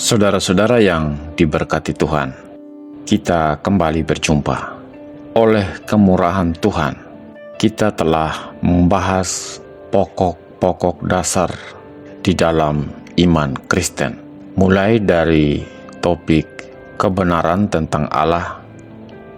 Saudara-saudara yang diberkati Tuhan, kita kembali berjumpa. Oleh kemurahan Tuhan, kita telah membahas pokok-pokok dasar di dalam iman Kristen. Mulai dari topik kebenaran tentang Allah,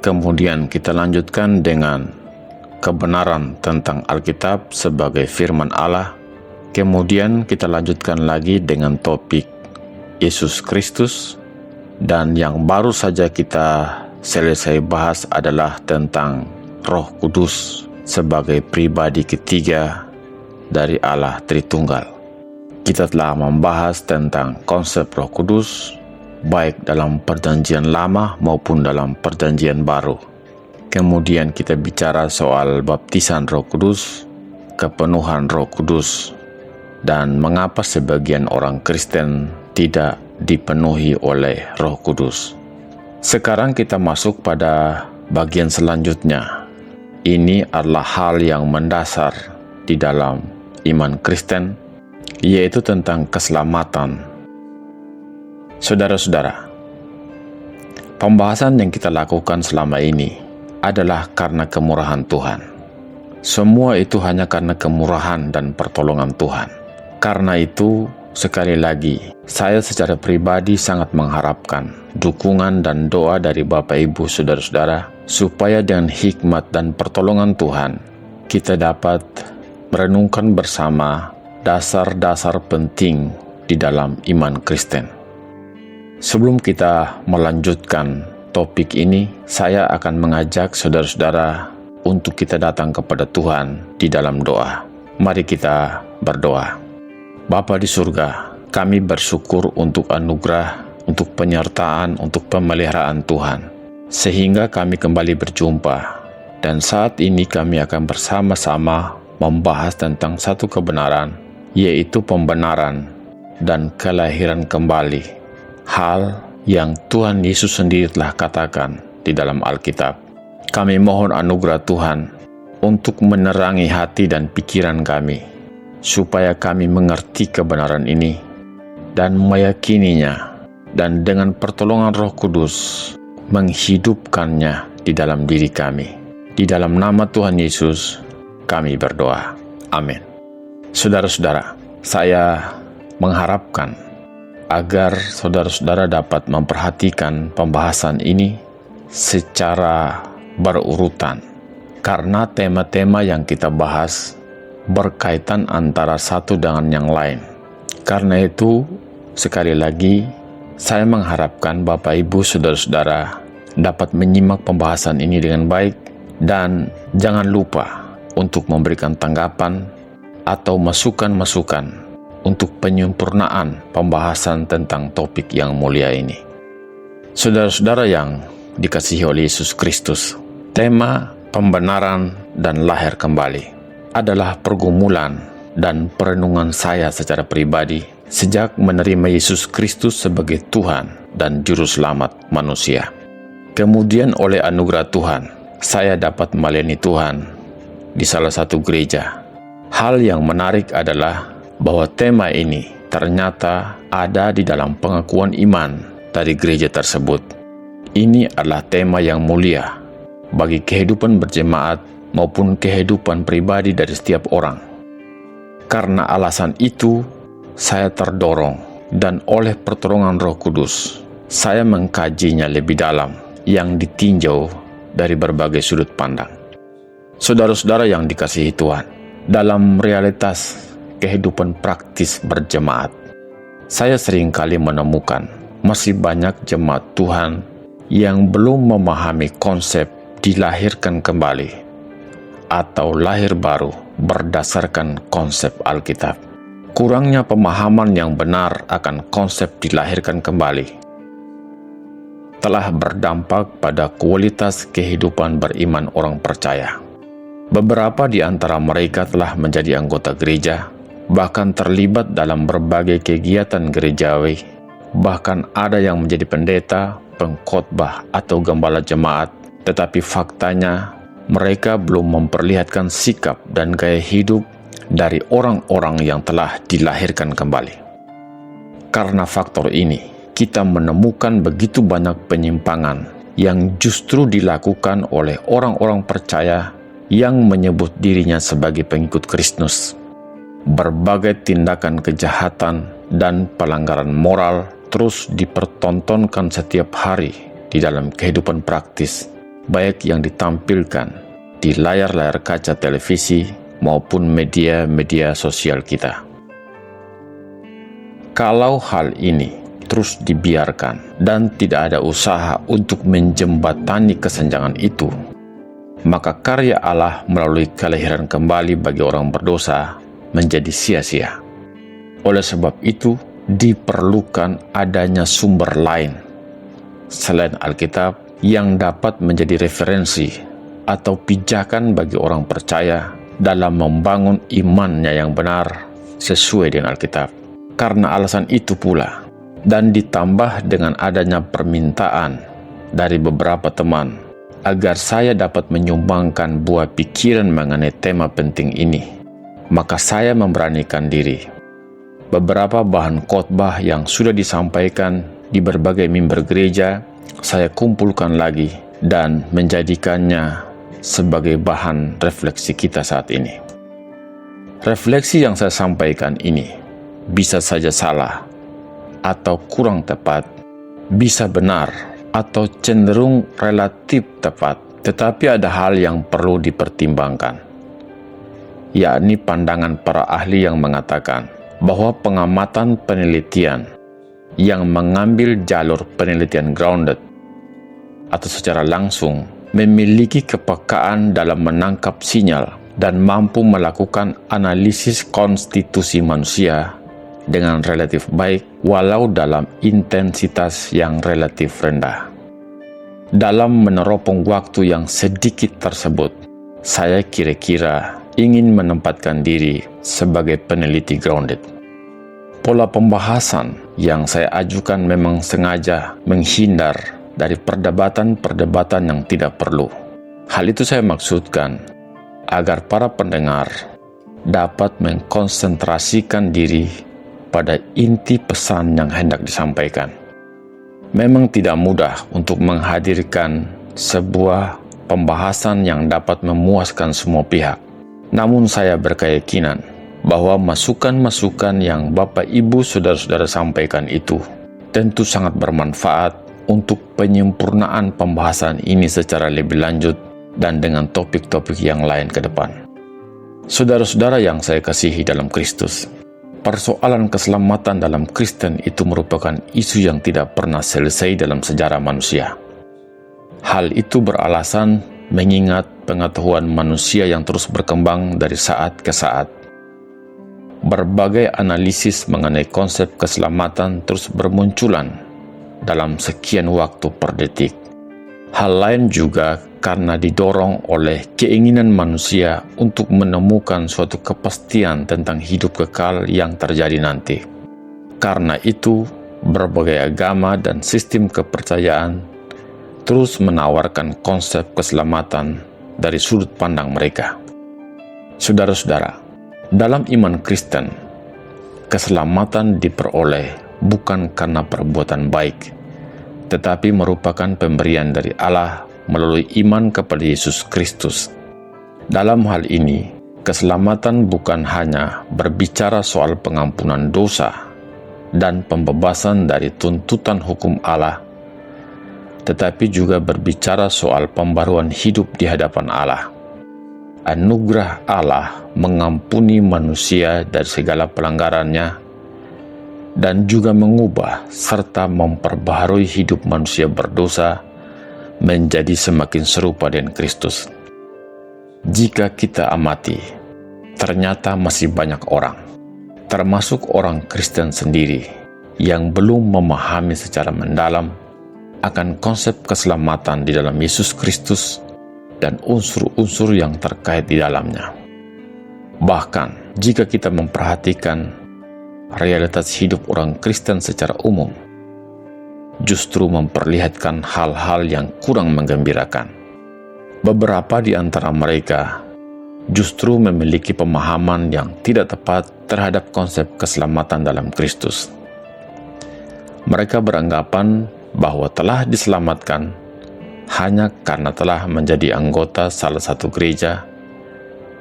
kemudian kita lanjutkan dengan kebenaran tentang Alkitab sebagai firman Allah, kemudian kita lanjutkan lagi dengan topik Yesus Kristus, dan yang baru saja kita selesai bahas adalah tentang Roh Kudus sebagai pribadi ketiga dari Allah Tritunggal. Kita telah membahas tentang konsep Roh Kudus baik dalam Perjanjian Lama maupun dalam Perjanjian Baru. Kemudian kita bicara soal baptisan Roh Kudus, kepenuhan Roh Kudus, dan mengapa sebagian orang Kristen tidak dipenuhi oleh Roh Kudus. Sekarang kita masuk pada bagian selanjutnya. Ini adalah hal yang mendasar di dalam iman Kristen, yaitu tentang keselamatan. Saudara-saudara, pembahasan yang kita lakukan selama ini adalah karena kemurahan Tuhan. Semua itu hanya karena kemurahan dan pertolongan Tuhan. Karena itu, sekali lagi, saya secara pribadi sangat mengharapkan dukungan dan doa dari Bapak Ibu saudara-saudara supaya dengan hikmat dan pertolongan Tuhan kita dapat merenungkan bersama dasar-dasar penting di dalam iman Kristen. Sebelum kita melanjutkan topik ini, saya akan mengajak saudara-saudara untuk kita datang kepada Tuhan di dalam doa. Mari kita berdoa. Bapa di surga, kami bersyukur untuk anugerah, untuk penyertaan, untuk pemeliharaan Tuhan, sehingga kami kembali berjumpa. Dan saat ini kami akan bersama-sama membahas tentang satu kebenaran, yaitu pembenaran dan kelahiran kembali. Hal yang Tuhan Yesus sendiri telah katakan di dalam Alkitab. Kami mohon anugerah Tuhan untuk menerangi hati dan pikiran kami, supaya kami mengerti kebenaran ini dan meyakininya, dan dengan pertolongan Roh Kudus menghidupkannya di dalam diri kami. Di dalam nama Tuhan Yesus kami berdoa. Amin. Saudara-saudara, saya mengharapkan agar saudara-saudara dapat memperhatikan pembahasan ini secara berurutan, karena tema-tema yang kita bahas berkaitan antara satu dengan yang lain. Karena itu, sekali lagi, saya mengharapkan Bapak Ibu saudara-saudara dapat menyimak pembahasan ini dengan baik, dan jangan lupa untuk memberikan tanggapan atau masukan-masukan untuk penyempurnaan pembahasan tentang topik yang mulia ini. Saudara-saudara yang dikasihi oleh Yesus Kristus, tema pembenaran dan lahir kembali adalah pergumulan dan perenungan saya secara pribadi sejak menerima Yesus Kristus sebagai Tuhan dan Juru Selamat manusia. Kemudian oleh anugerah Tuhan, saya dapat melayani Tuhan di salah satu gereja. Hal yang menarik adalah bahwa tema ini ternyata ada di dalam pengakuan iman dari gereja tersebut. Ini adalah tema yang mulia bagi kehidupan berjemaat maupun kehidupan pribadi dari setiap orang. Karena alasan itu, saya terdorong dan oleh pertolongan Roh Kudus, saya mengkajinya lebih dalam yang ditinjau dari berbagai sudut pandang. Saudara-saudara yang dikasihi Tuhan, dalam realitas kehidupan praktis berjemaat, saya seringkali menemukan masih banyak jemaat Tuhan yang belum memahami konsep dilahirkan kembali atau lahir baru berdasarkan konsep Alkitab. Kurangnya pemahaman yang benar akan konsep dilahirkan kembali telah berdampak pada kualitas kehidupan beriman orang percaya. Beberapa di antara mereka telah menjadi anggota gereja, bahkan terlibat dalam berbagai kegiatan gerejawi, bahkan ada yang menjadi pendeta, pengkhotbah, atau gembala jemaat, tetapi faktanya mereka belum memperlihatkan sikap dan gaya hidup dari orang-orang yang telah dilahirkan kembali. Karena faktor ini, kita menemukan begitu banyak penyimpangan yang justru dilakukan oleh orang-orang percaya yang menyebut dirinya sebagai pengikut Kristus. Berbagai tindakan kejahatan dan pelanggaran moral terus dipertontonkan setiap hari di dalam kehidupan praktis, baik yang ditampilkan di layar-layar kaca televisi maupun media-media sosial kita. Kalau hal ini terus dibiarkan dan tidak ada usaha untuk menjembatani kesenjangan itu, maka karya Allah melalui kelahiran kembali bagi orang berdosa menjadi sia-sia. Oleh sebab itu, diperlukan adanya sumber lain selain Alkitab yang dapat menjadi referensi atau pijakan bagi orang percaya dalam membangun imannya yang benar sesuai dengan Alkitab. Karena alasan itu pula, dan ditambah dengan adanya permintaan dari beberapa teman agar saya dapat menyumbangkan buah pikiran mengenai tema penting ini, maka saya memberanikan diri. Beberapa bahan khotbah yang sudah disampaikan di berbagai mimbar gereja, saya kumpulkan lagi dan menjadikannya sebagai bahan refleksi kita saat ini. Refleksi yang saya sampaikan ini bisa saja salah atau kurang tepat, bisa benar atau cenderung relatif tepat, tetapi ada hal yang perlu dipertimbangkan, yakni pandangan para ahli yang mengatakan bahwa pengamatan penelitian yang mengambil jalur penelitian grounded atau secara langsung memiliki kepekaan dalam menangkap sinyal dan mampu melakukan analisis konstitusi manusia dengan relatif baik walau dalam intensitas yang relatif rendah. Dalam meneropong waktu yang sedikit tersebut, saya kira-kira ingin menempatkan diri sebagai peneliti grounded. Pola pembahasan yang saya ajukan memang sengaja menghindar dari perdebatan-perdebatan yang tidak perlu. Hal itu saya maksudkan agar para pendengar dapat mengkonsentrasikan diri pada inti pesan yang hendak disampaikan. Memang tidak mudah untuk menghadirkan sebuah pembahasan yang dapat memuaskan semua pihak. Namun saya berkeyakinan bahwa masukan-masukan yang Bapak Ibu Saudara-saudara sampaikan itu tentu sangat bermanfaat untuk penyempurnaan pembahasan ini secara lebih lanjut dan dengan topik-topik yang lain ke depan. Saudara-saudara yang saya kasihi dalam Kristus, persoalan keselamatan dalam Kristen itu merupakan isu yang tidak pernah selesai dalam sejarah manusia. Hal itu beralasan mengingat pengetahuan manusia yang terus berkembang dari saat ke saat. Berbagai analisis mengenai konsep keselamatan terus bermunculan dalam sekian waktu per detik. Hal lain juga karena didorong oleh keinginan manusia untuk menemukan suatu kepastian tentang hidup kekal yang terjadi nanti. Karena itu, berbagai agama dan sistem kepercayaan terus menawarkan konsep keselamatan dari sudut pandang mereka. Saudara-saudara, dalam iman Kristen, keselamatan diperoleh bukan karena perbuatan baik, tetapi merupakan pemberian dari Allah melalui iman kepada Yesus Kristus. Dalam hal ini, keselamatan bukan hanya berbicara soal pengampunan dosa dan pembebasan dari tuntutan hukum Allah, tetapi juga berbicara soal pembaruan hidup di hadapan Allah. Anugerah Allah mengampuni manusia dari segala pelanggarannya dan juga mengubah serta memperbaharui hidup manusia berdosa menjadi semakin serupa dengan Kristus. Jika kita amati, ternyata masih banyak orang, termasuk orang Kristen sendiri, yang belum memahami secara mendalam akan konsep keselamatan di dalam Yesus Kristus dan unsur-unsur yang terkait di dalamnya. Bahkan, jika kita memperhatikan realitas hidup orang Kristen secara umum, justru memperlihatkan hal-hal yang kurang menggembirakan. Beberapa di antara mereka justru memiliki pemahaman yang tidak tepat terhadap konsep keselamatan dalam Kristus. Mereka beranggapan bahwa telah diselamatkan hanya karena telah menjadi anggota salah satu gereja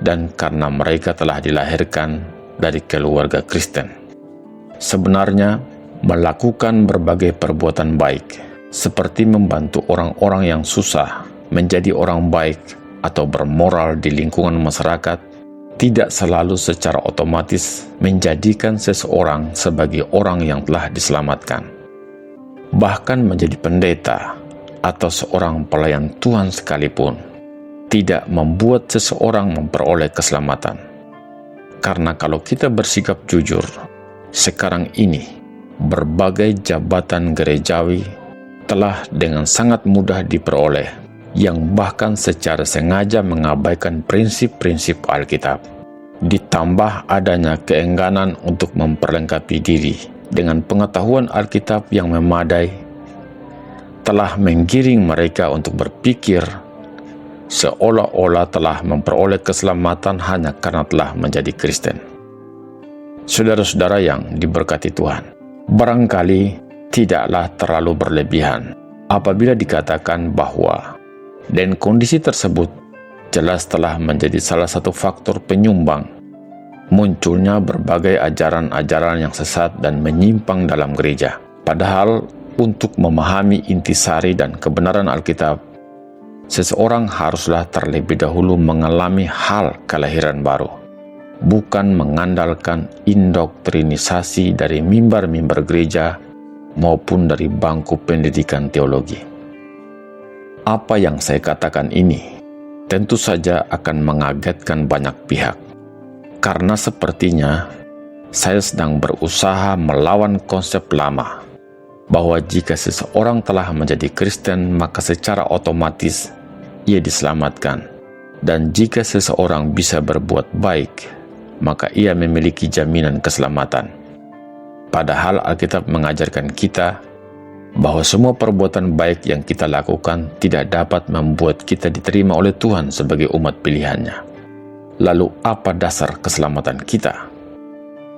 dan karena mereka telah dilahirkan dari keluarga Kristen. Sebenarnya, melakukan berbagai perbuatan baik, seperti membantu orang-orang yang susah menjadi orang baik atau bermoral di lingkungan masyarakat, tidak selalu secara otomatis menjadikan seseorang sebagai orang yang telah diselamatkan. Bahkan menjadi pendeta atau seorang pelayan Tuhan sekalipun tidak membuat seseorang memperoleh keselamatan. Karena kalau kita bersikap jujur, sekarang ini berbagai jabatan gerejawi telah dengan sangat mudah diperoleh, yang bahkan secara sengaja mengabaikan prinsip-prinsip Alkitab. Ditambah adanya keengganan untuk memperlengkapi diri dengan pengetahuan Alkitab yang memadai, telah menggiring mereka untuk berpikir seolah-olah telah memperoleh keselamatan hanya karena telah menjadi Kristen. Saudara-saudara yang diberkati Tuhan, barangkali tidaklah terlalu berlebihan apabila dikatakan bahwa dan kondisi tersebut jelas telah menjadi salah satu faktor penyumbang munculnya berbagai ajaran-ajaran yang sesat dan menyimpang dalam gereja. Padahal untuk memahami intisari dan kebenaran Alkitab, seseorang haruslah terlebih dahulu mengalami hal kelahiran baru, bukan mengandalkan indoktrinisasi dari mimbar-mimbar gereja maupun dari bangku pendidikan teologi. Apa yang saya katakan ini tentu saja akan mengagetkan banyak pihak, karena sepertinya saya sedang berusaha melawan konsep lama bahwa jika seseorang telah menjadi Kristen maka secara otomatis ia diselamatkan, dan jika seseorang bisa berbuat baik maka ia memiliki jaminan keselamatan. Padahal Alkitab mengajarkan kita bahwa semua perbuatan baik yang kita lakukan tidak dapat membuat kita diterima oleh Tuhan sebagai umat pilihannya. Lalu apa dasar keselamatan kita?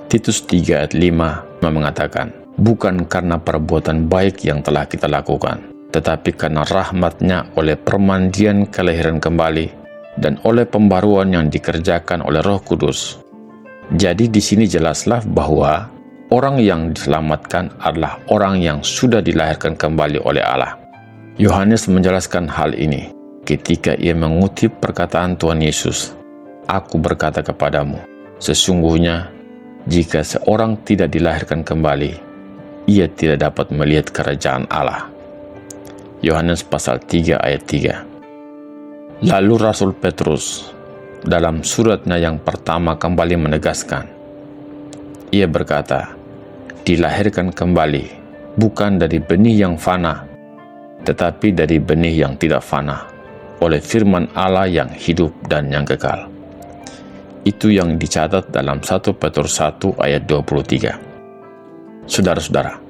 Titus 3 ayat 5 mengatakan, bukan karena perbuatan baik yang telah kita lakukan, tetapi karena rahmat-Nya oleh permandian kelahiran kembali dan oleh pembaruan yang dikerjakan oleh Roh Kudus. Jadi di sini jelaslah bahwa orang yang diselamatkan adalah orang yang sudah dilahirkan kembali oleh Allah. Yohanes menjelaskan hal ini ketika ia mengutip perkataan Tuhan Yesus, "Aku berkata kepadamu, sesungguhnya jika seorang tidak dilahirkan kembali, ia tidak dapat melihat kerajaan Allah." Yohanes pasal 3 ayat 3. Lalu Rasul Petrus dalam suratnya yang pertama kembali menegaskan, ia berkata, dilahirkan kembali bukan dari benih yang fana, tetapi dari benih yang tidak fana, oleh firman Allah yang hidup dan yang kekal. Itu yang dicatat dalam 1 Petrus 1 ayat 23. Saudara-saudara,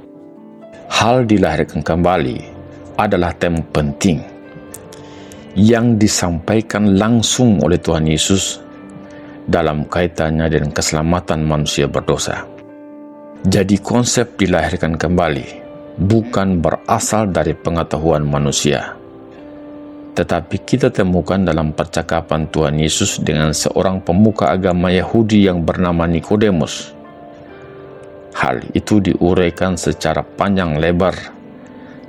hal dilahirkan kembali adalah tema penting yang disampaikan langsung oleh Tuhan Yesus dalam kaitannya dengan keselamatan manusia berdosa. Jadi konsep dilahirkan kembali bukan berasal dari pengetahuan manusia, tetapi kita temukan dalam percakapan Tuhan Yesus dengan seorang pemuka agama Yahudi yang bernama Nikodemus. Hal itu diuraikan secara panjang lebar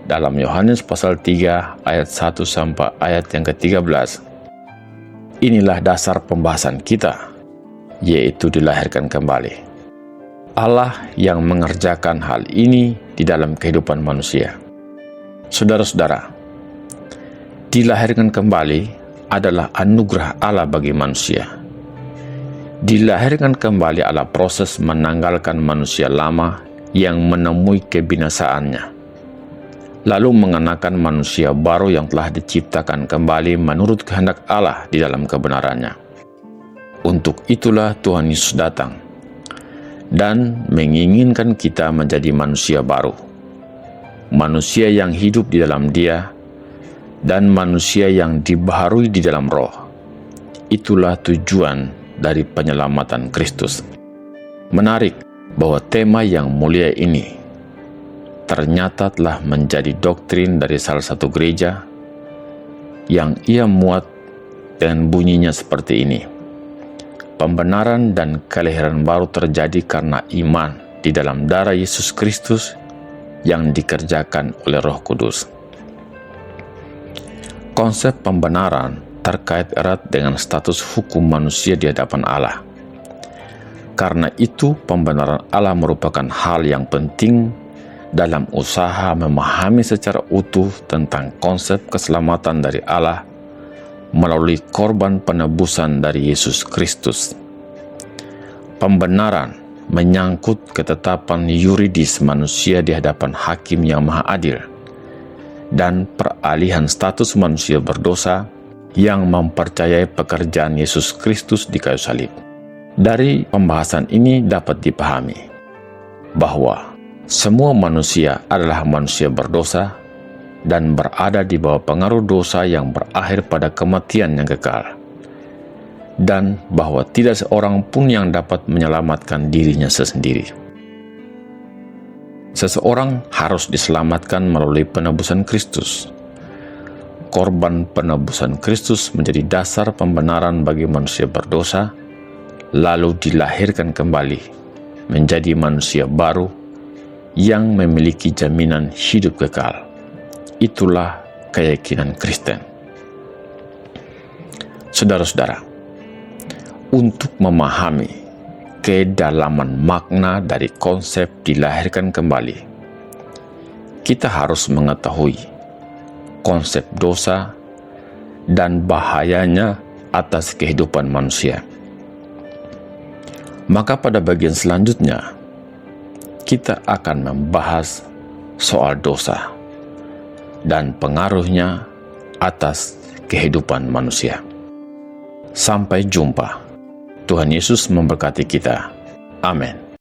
dalam Yohanes pasal 3 ayat 1 sampai ayat yang ke-13. Inilah dasar pembahasan kita, yaitu dilahirkan kembali. Allah yang mengerjakan hal ini di dalam kehidupan manusia. Saudara-saudara, dilahirkan kembali adalah anugerah Allah bagi manusia. Dilahirkan kembali adalah proses menanggalkan manusia lama yang menemui kebinasaannya, lalu mengenakan manusia baru yang telah diciptakan kembali menurut kehendak Allah di dalam kebenarannya. Untuk itulah Tuhan Yesus datang dan menginginkan kita menjadi manusia baru, manusia yang hidup di dalam Dia, dan manusia yang dibaharui di dalam Roh. Itulah tujuan dari penyelamatan Kristus. Menarik bahwa tema yang mulia ini ternyata telah menjadi doktrin dari salah satu gereja yang ia muat dengan bunyinya seperti ini: pembenaran dan kelahiran baru terjadi karena iman di dalam darah Yesus Kristus yang dikerjakan oleh Roh Kudus. Konsep pembenaran terkait erat dengan status hukum manusia di hadapan Allah. Karena itu, pembenaran Allah merupakan hal yang penting dalam usaha memahami secara utuh tentang konsep keselamatan dari Allah melalui korban penebusan dari Yesus Kristus. Pembenaran menyangkut ketetapan yuridis manusia di hadapan Hakim yang Maha Adil dan peralihan status manusia berdosa yang mempercayai pekerjaan Yesus Kristus di kayu salib. Dari pembahasan ini dapat dipahami bahwa semua manusia adalah manusia berdosa dan berada di bawah pengaruh dosa yang berakhir pada kematian yang kekal, dan bahwa tidak seorang pun yang dapat menyelamatkan dirinya sendiri. Seseorang harus diselamatkan melalui penebusan Kristus. Korban penebusan Kristus menjadi dasar pembenaran bagi manusia berdosa, lalu dilahirkan kembali menjadi manusia baru yang memiliki jaminan hidup kekal. Itulah keyakinan Kristen. Saudara-saudara, untuk memahami kedalaman makna dari konsep dilahirkan kembali, kita harus mengetahui konsep dosa dan bahayanya atas kehidupan manusia. Maka pada bagian selanjutnya, kita akan membahas soal dosa dan pengaruhnya atas kehidupan manusia. Sampai jumpa. Tuhan Yesus memberkati kita. Amin.